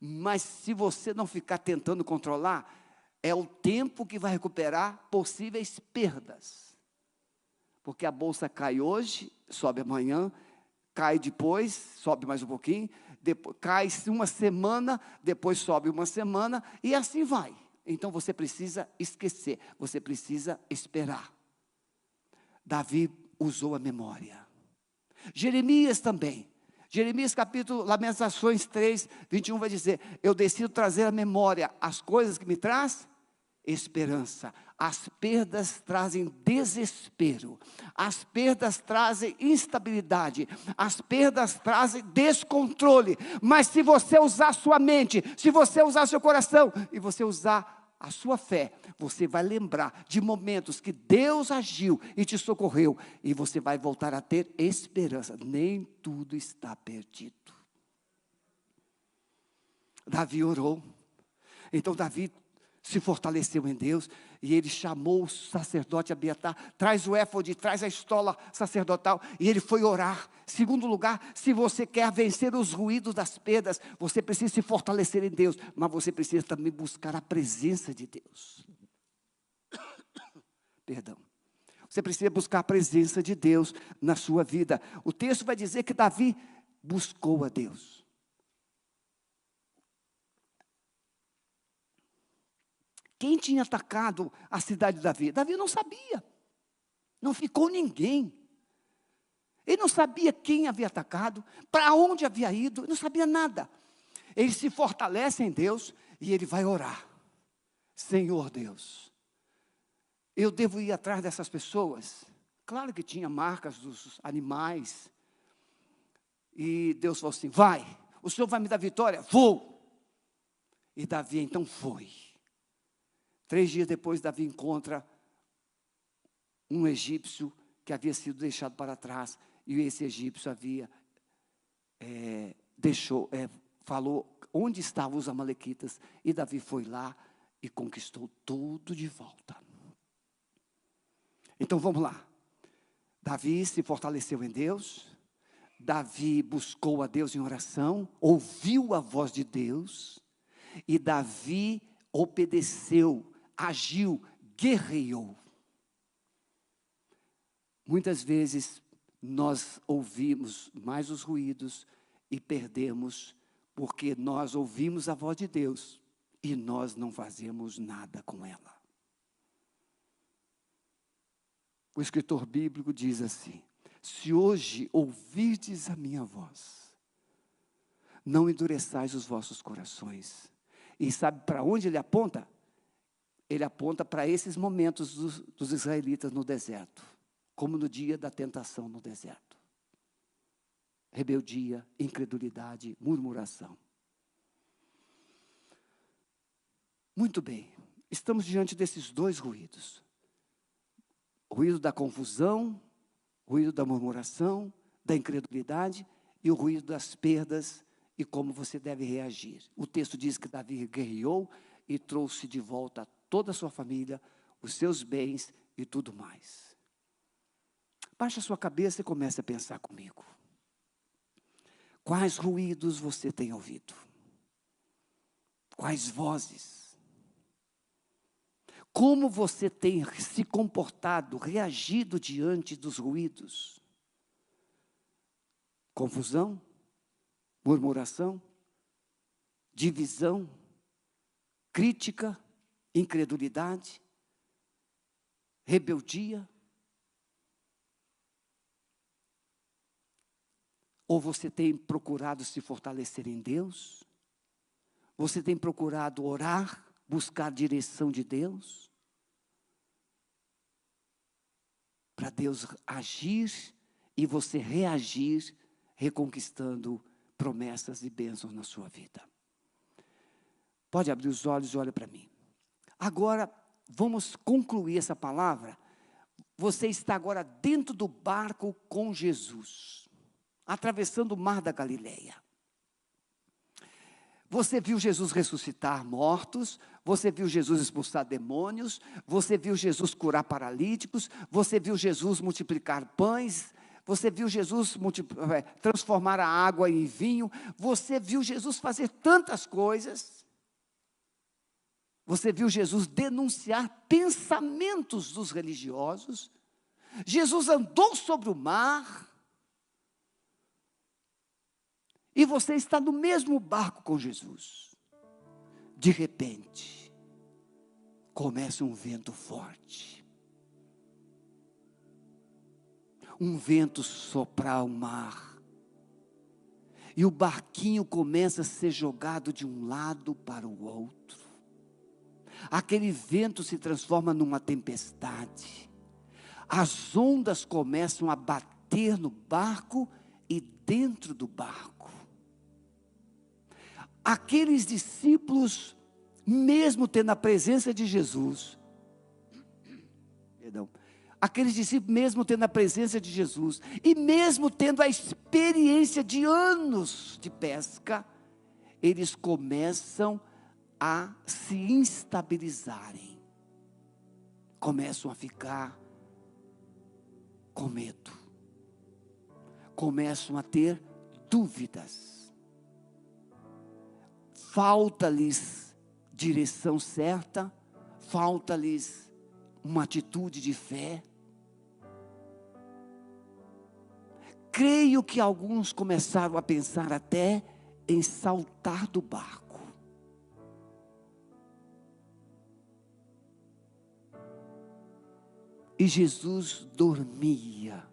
Mas se você não ficar tentando controlar, é o tempo que vai recuperar possíveis perdas. Porque a bolsa cai hoje, sobe amanhã, cai depois, sobe mais um pouquinho, depois, cai uma semana, depois sobe uma semana, e assim vai. Então você precisa esquecer, você precisa esperar. Davi usou a memória. Jeremias também. Jeremias capítulo, Lamentações 3, 21 vai dizer, eu decido trazer à memória as coisas que me traz esperança. As perdas trazem desespero, as perdas trazem instabilidade, as perdas trazem descontrole, mas se você usar sua mente, se você usar seu coração, e você usar a sua fé, você vai lembrar de momentos que Deus agiu e te socorreu, e você vai voltar a ter esperança, nem tudo está perdido. Davi orou, então Davi se fortaleceu em Deus, e ele chamou o sacerdote Abiatar, traz o éfode, traz a estola sacerdotal, e ele foi orar. Segundo lugar, se você quer vencer os ruídos das perdas, você precisa se fortalecer em Deus, mas você precisa também buscar a presença de Deus. Perdão. Você precisa buscar a presença de Deus na sua vida. O texto vai dizer que Davi buscou a Deus. Quem tinha atacado a cidade de Davi? Davi não sabia. Não ficou ninguém. Ele não sabia quem havia atacado, para onde havia ido, não sabia nada. Ele se fortalece em Deus e ele vai orar. Senhor Deus, eu devo ir atrás dessas pessoas? Claro que tinha marcas dos animais. E Deus falou assim, vai, o Senhor vai me dar vitória? Vou. E Davi então foi. 3 dias depois, Davi encontra um egípcio que havia sido deixado para trás, e esse egípcio havia falou onde estavam os amalequitas, e Davi foi lá e conquistou tudo de volta. Então vamos lá. Davi se fortaleceu em Deus, Davi buscou a Deus em oração, ouviu a voz de Deus, e Davi obedeceu, agiu, guerreou. Muitas vezes nós ouvimos mais os ruídos e perdemos, porque nós ouvimos a voz de Deus e nós não fazemos nada com ela. O escritor bíblico diz assim: se hoje ouvirdes a minha voz, não endureçais os vossos corações. E sabe para onde ele aponta? Ele aponta para esses momentos dos israelitas no deserto, como no dia da tentação no deserto. Rebeldia, incredulidade, murmuração. Muito bem, estamos diante desses dois ruídos. O ruído da confusão, o ruído da murmuração, da incredulidade e o ruído das perdas e como você deve reagir. O texto diz que Davi guerreou e trouxe de volta toda a sua família, os seus bens e tudo mais. Baixe a sua cabeça e comece a pensar comigo. Quais ruídos você tem ouvido? Quais vozes? Como você tem se comportado, reagido diante dos ruídos? Confusão? Murmuração? Divisão? Crítica? Incredulidade? Rebeldia? Ou você tem procurado se fortalecer em Deus? Você tem procurado orar, buscar a direção de Deus? Para Deus agir e você reagir, reconquistando promessas e bênçãos na sua vida. Pode abrir os olhos e olha para mim. Agora, vamos concluir essa palavra. Você está agora dentro do barco com Jesus, atravessando o mar da Galileia. Você viu Jesus ressuscitar mortos, você viu Jesus expulsar demônios, você viu Jesus curar paralíticos, você viu Jesus multiplicar pães, você viu Jesus transformar a água em vinho, você viu Jesus fazer tantas coisas. Você viu Jesus denunciar pensamentos dos religiosos. Jesus andou sobre o mar. E você está no mesmo barco com Jesus. De repente, começa um vento forte. Um vento soprar o mar. E o barquinho começa a ser jogado de um lado para o outro. Aquele vento se transforma numa tempestade. As ondas começam a bater no barco e dentro do barco. Aqueles discípulos, mesmo tendo a presença de Jesus, aqueles discípulos mesmo tendo a presença de Jesus, e mesmo tendo a experiência de anos de pesca, eles começam a se instabilizarem, começam a ficar com medo, começam a ter dúvidas, falta-lhes direção certa, falta-lhes uma atitude de fé. Creio que alguns começaram a pensar até em saltar do barco. E Jesus dormia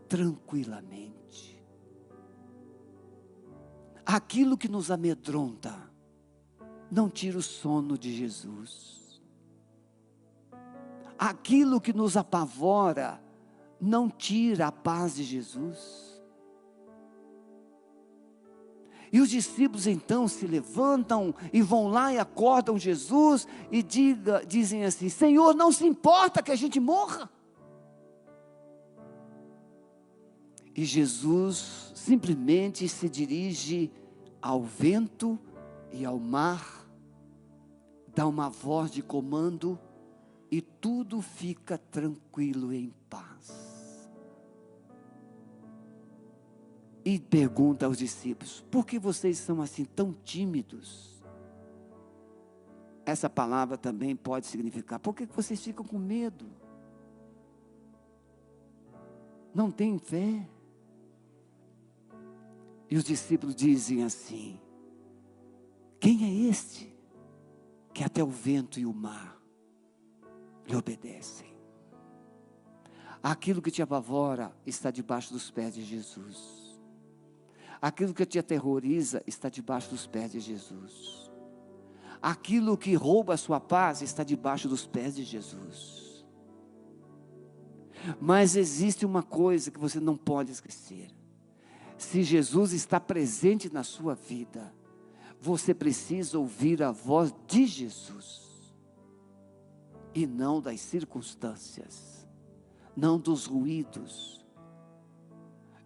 tranquilamente. Aquilo que nos amedronta não tira o sono de Jesus. Aquilo que nos apavora não tira a paz de Jesus. E os discípulos então se levantam e vão lá e acordam Jesus e dizem assim: Senhor, não se importa que a gente morra? E Jesus simplesmente se dirige ao vento e ao mar, dá uma voz de comando e tudo fica tranquilo e em paz. E pergunta aos discípulos: por que vocês são assim tão tímidos? Essa palavra também pode significar: por que vocês ficam com medo? Não têm fé? E os discípulos dizem assim: quem é este que até o vento e o mar lhe obedecem? Aquilo que te apavora está debaixo dos pés de Jesus. Aquilo que te aterroriza está debaixo dos pés de Jesus. Aquilo que rouba a sua paz está debaixo dos pés de Jesus. Mas existe uma coisa que você não pode esquecer: se Jesus está presente na sua vida, você precisa ouvir a voz de Jesus, e não das circunstâncias, não dos ruídos.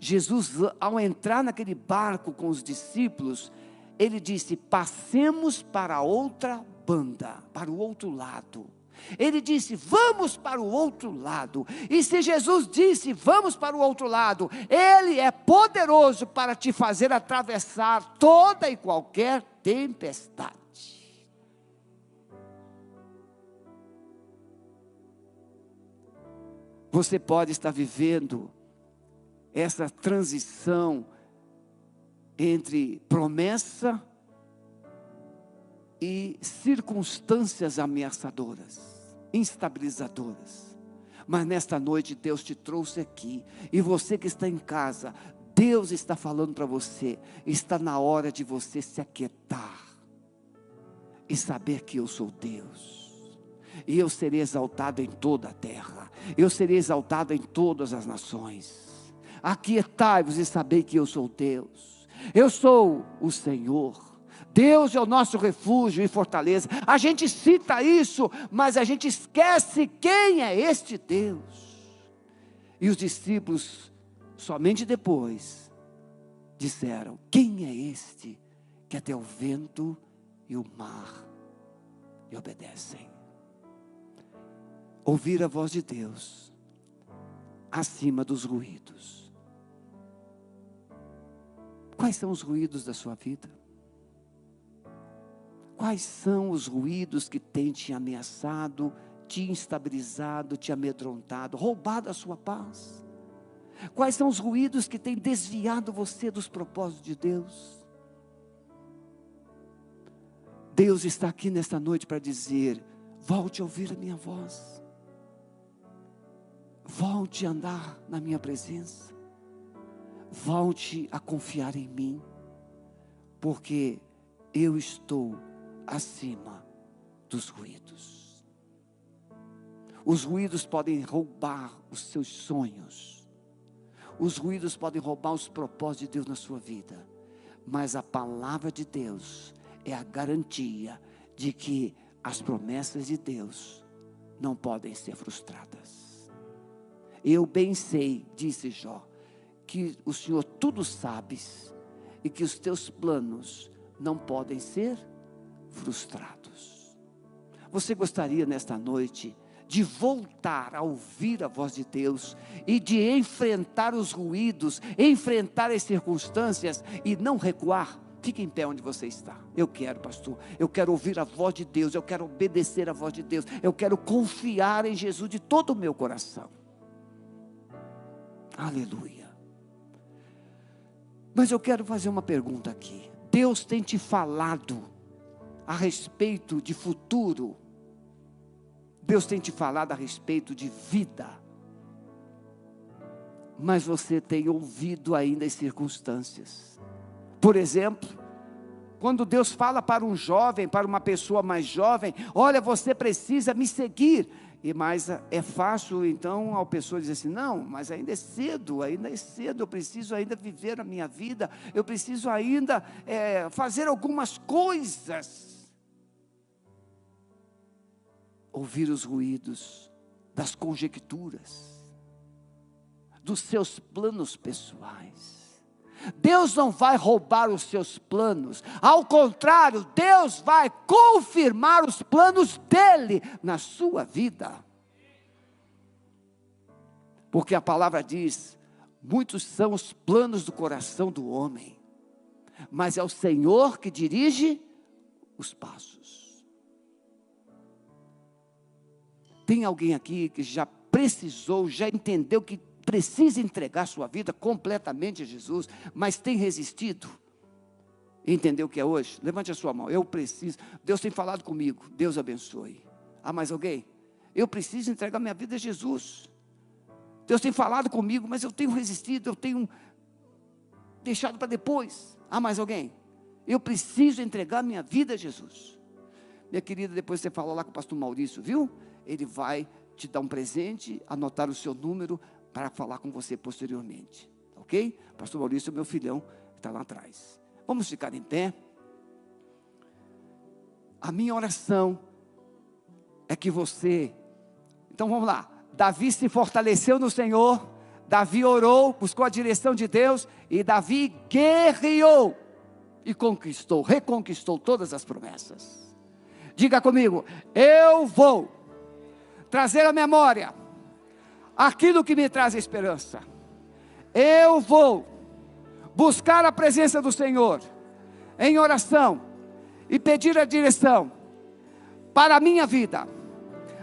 Jesus, ao entrar naquele barco com os discípulos, ele disse: passemos para a outra banda, para o outro lado. Ele disse: vamos para o outro lado. E se Jesus disse: vamos para o outro lado, Ele é poderoso para te fazer atravessar toda e qualquer tempestade. Você pode estar vivendo essa transição entre promessa e circunstâncias ameaçadoras, instabilizadoras. Mas nesta noite Deus te trouxe aqui, e você que está em casa, Deus está falando para você: está na hora de você se aquietar e saber que eu sou Deus, e eu serei exaltado em toda a terra, eu serei exaltado em todas as nações. Aquietai-vos e sabei que eu sou Deus, eu sou o Senhor. Deus é o nosso refúgio e fortaleza. A gente cita isso, mas a gente esquece quem é este Deus. E os discípulos, somente depois, disseram: quem é este que até o vento e o mar lhe obedecem? Ouvir a voz de Deus acima dos ruídos. Quais são os ruídos da sua vida? Quais são os ruídos que têm te ameaçado, te instabilizado, te amedrontado, roubado a sua paz? Quais são os ruídos que têm desviado você dos propósitos de Deus? Deus está aqui nesta noite para dizer: volte a ouvir a minha voz, volte a andar na minha presença, volte a confiar em mim, porque eu estou acima dos ruídos. Os ruídos podem roubar os seus sonhos, os ruídos podem roubar os propósitos de Deus na sua vida, mas a palavra de Deus é a garantia de que as promessas de Deus não podem ser frustradas. Eu bem sei, disse Jó, que o Senhor tudo sabes, e que os teus planos não podem ser frustrados. Você gostaria nesta noite de voltar a ouvir a voz de Deus e de enfrentar os ruídos, enfrentar as circunstâncias e não recuar? Fique em pé onde você está. Eu quero, pastor, eu quero ouvir a voz de Deus, eu quero obedecer a voz de Deus, eu quero confiar em Jesus de todo o meu coração. Aleluia. Mas eu quero fazer uma pergunta aqui. Deus tem te falado a respeito de futuro? Deus tem te falado a respeito de vida, mas você tem ouvido ainda as circunstâncias. Por exemplo, quando Deus fala para um jovem, para uma pessoa mais jovem: olha, você precisa me seguir. Mas é fácil então a pessoa dizer assim: não, mas ainda é cedo, eu preciso ainda viver a minha vida, eu preciso ainda fazer algumas coisas. Ouvir os ruídos das conjecturas, dos seus planos pessoais, Deus não vai roubar os seus planos, ao contrário, Deus vai confirmar os planos dele na sua vida. Porque a palavra diz: muitos são os planos do coração do homem, mas é o Senhor que dirige os passos. Tem alguém aqui que já precisou, já entendeu que precisa entregar sua vida completamente a Jesus, mas tem resistido? Entendeu o que é hoje? Levante a sua mão. Eu preciso. Deus tem falado comigo. Deus abençoe. Há mais alguém? Eu preciso entregar minha vida a Jesus. Deus tem falado comigo, mas eu tenho resistido, eu tenho deixado para depois. Há mais alguém? Eu preciso entregar minha vida a Jesus. Minha querida, depois você fala lá com o pastor Maurício, viu? Ele vai te dar um presente, anotar o seu número para falar com você posteriormente, ok? Pastor Maurício é meu filhão, que está lá atrás. Vamos ficar em pé. A minha oração é que você... Então vamos lá. Davi se fortaleceu no Senhor, Davi orou, buscou a direção de Deus, e Davi guerreou, e conquistou, reconquistou todas as promessas. Diga comigo: eu vou trazer à memória aquilo que me traz esperança. Eu vou buscar a presença do Senhor em oração e pedir a direção para a minha vida.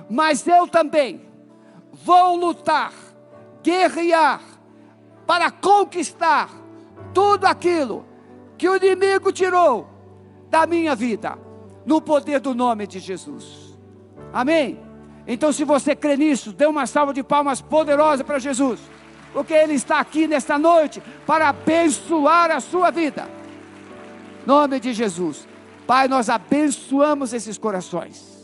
Mas eu também vou lutar, guerrear para conquistar tudo aquilo que o inimigo tirou da minha vida, no poder do nome de Jesus. Amém? Então, se você crê nisso, dê uma salva de palmas poderosa para Jesus, porque Ele está aqui nesta noite para abençoar a sua vida. Em nome de Jesus. Pai, nós abençoamos esses corações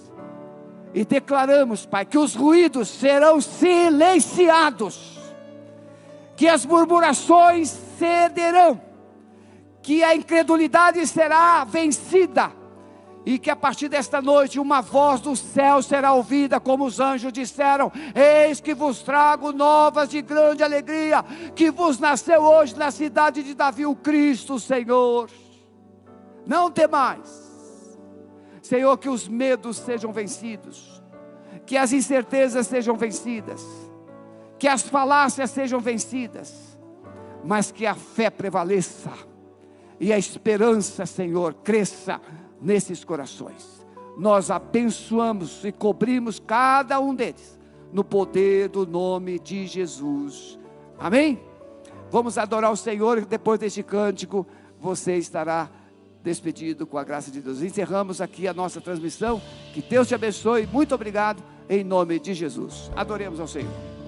e declaramos, Pai, que os ruídos serão silenciados, que as murmurações cederão, que a incredulidade será vencida, e que a partir desta noite uma voz do céu será ouvida, como os anjos disseram: eis que vos trago novas de grande alegria, que vos nasceu hoje na cidade de Davi o Cristo, Senhor. Não temais, Senhor, que os medos sejam vencidos, que as incertezas sejam vencidas, que as falácias sejam vencidas, mas que a fé prevaleça, e a esperança, Senhor, cresça nesses corações. Nós abençoamos e cobrimos cada um deles, no poder do nome de Jesus. Amém? Vamos adorar o Senhor, e depois deste cântico, você estará despedido com a graça de Deus. Encerramos aqui a nossa transmissão. Que Deus te abençoe. Muito obrigado, em nome de Jesus. Adoremos ao Senhor.